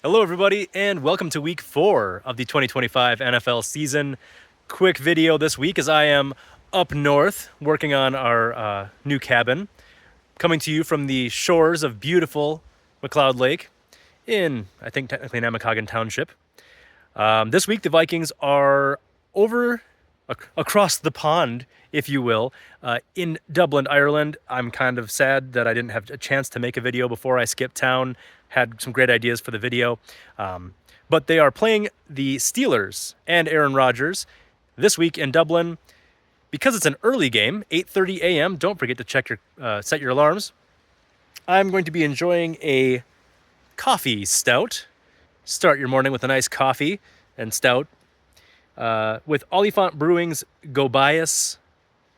Hello, everybody, and welcome to week 4 of the 2025 NFL season. Quick video this week as I am up north working on our new cabin, coming to you from the shores of beautiful McCloud Lake in, I think, technically Namakagan Township. This week, the Vikings are across the pond, if you will, in Dublin, Ireland. I'm kind of sad that I didn't have a chance to make a video before I skipped town. Had some great ideas for the video. But they are playing the Steelers and Aaron Rodgers this week in Dublin. Because it's an early game, 8:30 a.m., don't forget to set your alarms. I'm going to be enjoying a coffee stout. Start your morning with a nice coffee and stout with Oliphant Brewing's Gobias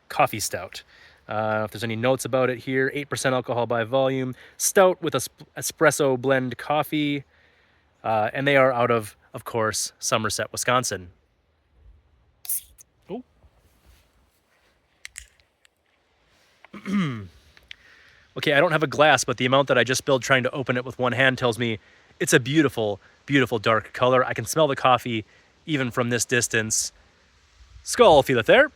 coffee stout. If there's any notes about it here, 8% alcohol by volume, stout with espresso blend coffee, and they are out of course, Somerset, Wisconsin. Oh. Okay, I don't have a glass, but the amount that I just spilled trying to open it with one hand tells me it's a beautiful, beautiful dark color. I can smell the coffee even from this distance. Skal, fyrir ther.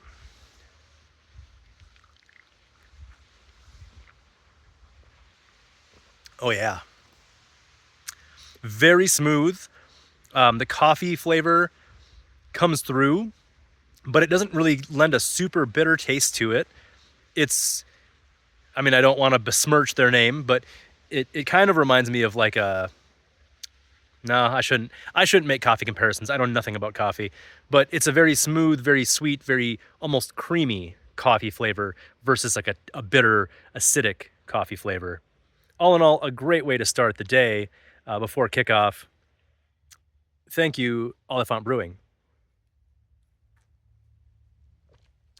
Oh yeah. Very smooth. The coffee flavor comes through, but it doesn't really lend a super bitter taste to it. I don't want to besmirch their name, but it kind of reminds me of like I shouldn't make coffee comparisons. I know nothing about coffee, but it's a very smooth, very sweet, very almost creamy coffee flavor versus like a bitter, acidic coffee flavor. All in all, a great way to start the day before kickoff. Thank you, Oliphant Brewing.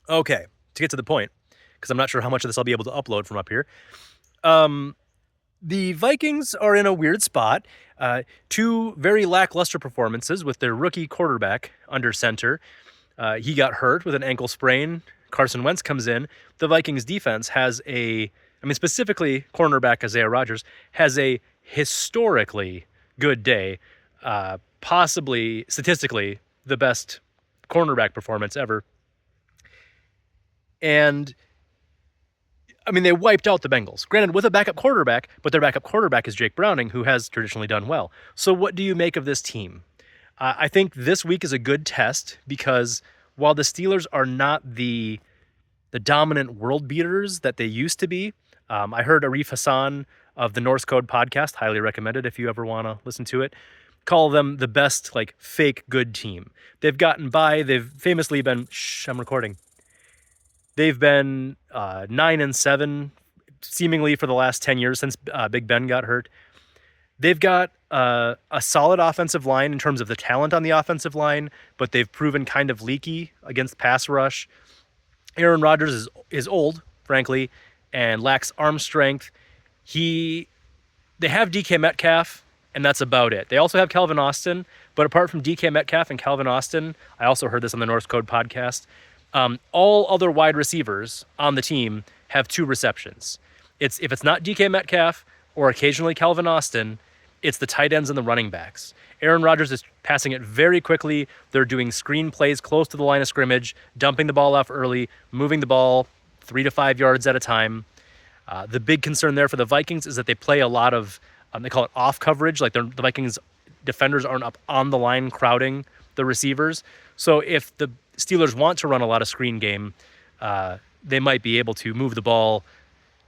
Okay, to get to the point, because I'm not sure how much of this I'll be able to upload from up here. The Vikings are in a weird spot. Two very lackluster performances with their rookie quarterback under center. He got hurt with an ankle sprain. Carson Wentz comes in. The Vikings defense has specifically cornerback Isaiah Rodgers has a historically good day, possibly statistically the best cornerback performance ever. And they wiped out the Bengals. Granted, with a backup quarterback, but their backup quarterback is Jake Browning, who has traditionally done well. So what do you make of this team? I think this week is a good test because while the Steelers are not the dominant world beaters that they used to be, I heard Arif Hassan of the Norse Code podcast, highly recommended if you ever want to listen to it, call them the best fake good team. They've gotten by. They've famously been, I'm recording. They've been 9-7 seemingly for the last 10 years since Big Ben got hurt. They've got a solid offensive line in terms of the talent on the offensive line, but they've proven kind of leaky against pass rush. Aaron Rodgers is old, frankly, and lacks arm strength. They have DK Metcalf, and that's about it. They also have Calvin Austin, but apart from DK Metcalf and Calvin Austin, I also heard this on the Norse Code podcast, all other wide receivers on the team have 2 receptions. If it's not DK Metcalf or occasionally Calvin Austin, it's the tight ends and the running backs. Aaron Rodgers is passing it very quickly. They're doing screen plays close to the line of scrimmage, dumping the ball off early, moving the ball 3 to 5 yards at a time. The big concern there for the Vikings is that they play a lot of, they call it off coverage, like the Vikings defenders aren't up on the line crowding the receivers. So if the Steelers want to run a lot of screen game, they might be able to move the ball,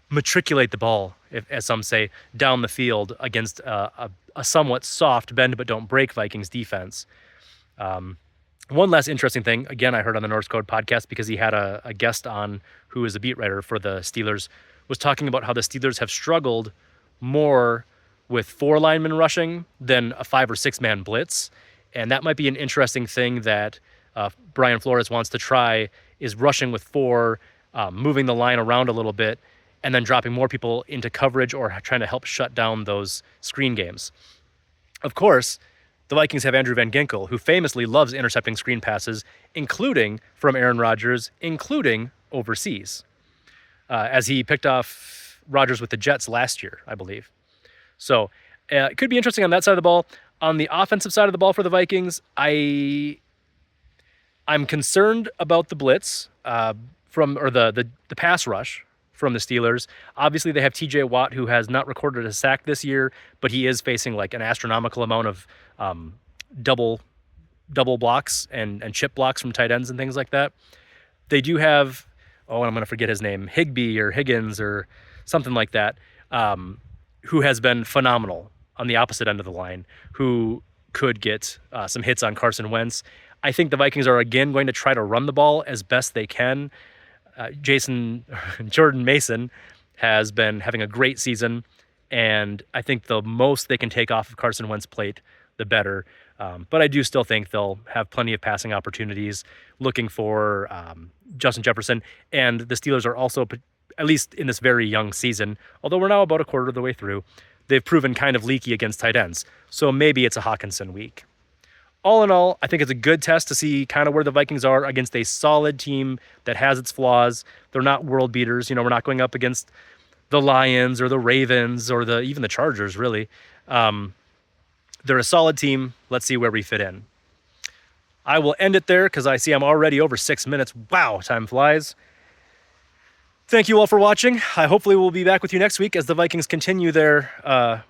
matriculate the ball, as some say, down the field against a somewhat soft bend but don't break Vikings defense. One last interesting thing, again, I heard on the Norse Code podcast because he had a guest on who is a beat writer for the Steelers, was talking about how the Steelers have struggled more with 4 linemen rushing than a 5 or 6 man blitz. And that might be an interesting thing that Brian Flores wants to try, is rushing with 4, moving the line around a little bit, and then dropping more people into coverage or trying to help shut down those screen games. Of course, the Vikings have Andrew Van Ginkel, who famously loves intercepting screen passes, including from Aaron Rodgers, including overseas, as he picked off Rodgers with the Jets last year, I believe. So it could be interesting on that side of the ball. On the offensive side of the ball for the Vikings, I'm concerned about the blitz the pass rush from the Steelers. Obviously, they have T.J. Watt, who has not recorded a sack this year, but he is facing like an astronomical amount of double blocks and chip blocks from tight ends and things like that. They do have, I'm going to forget his name, Higbee or Higgins or something like that, who has been phenomenal on the opposite end of the line, who could get some hits on Carson Wentz. I think the Vikings are again going to try to run the ball as best they can. Jordan Mason has been having a great season, and I think the most they can take off of Carson Wentz's plate, the better. But I do still think they'll have plenty of passing opportunities looking for Justin Jefferson. And the Steelers are also, at least in this very young season, although we're now about a quarter of the way through, they've proven kind of leaky against tight ends. So maybe it's a Hawkinson week. All in all, I think it's a good test to see kind of where the Vikings are against a solid team that has its flaws. They're not world beaters. We're not going up against the Lions or the Ravens or even the Chargers, really. They're a solid team. Let's see where we fit in. I will end it there because I see I'm already over 6 minutes. Wow, time flies. Thank you all for watching. I hopefully will be back with you next week as the Vikings continue their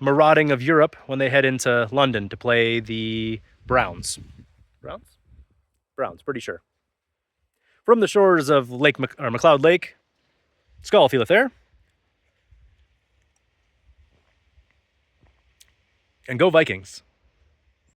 marauding of Europe when they head into London to play the Browns, pretty sure. From the shores of McCloud Lake, Skal, fyrir, ther. And go Vikings.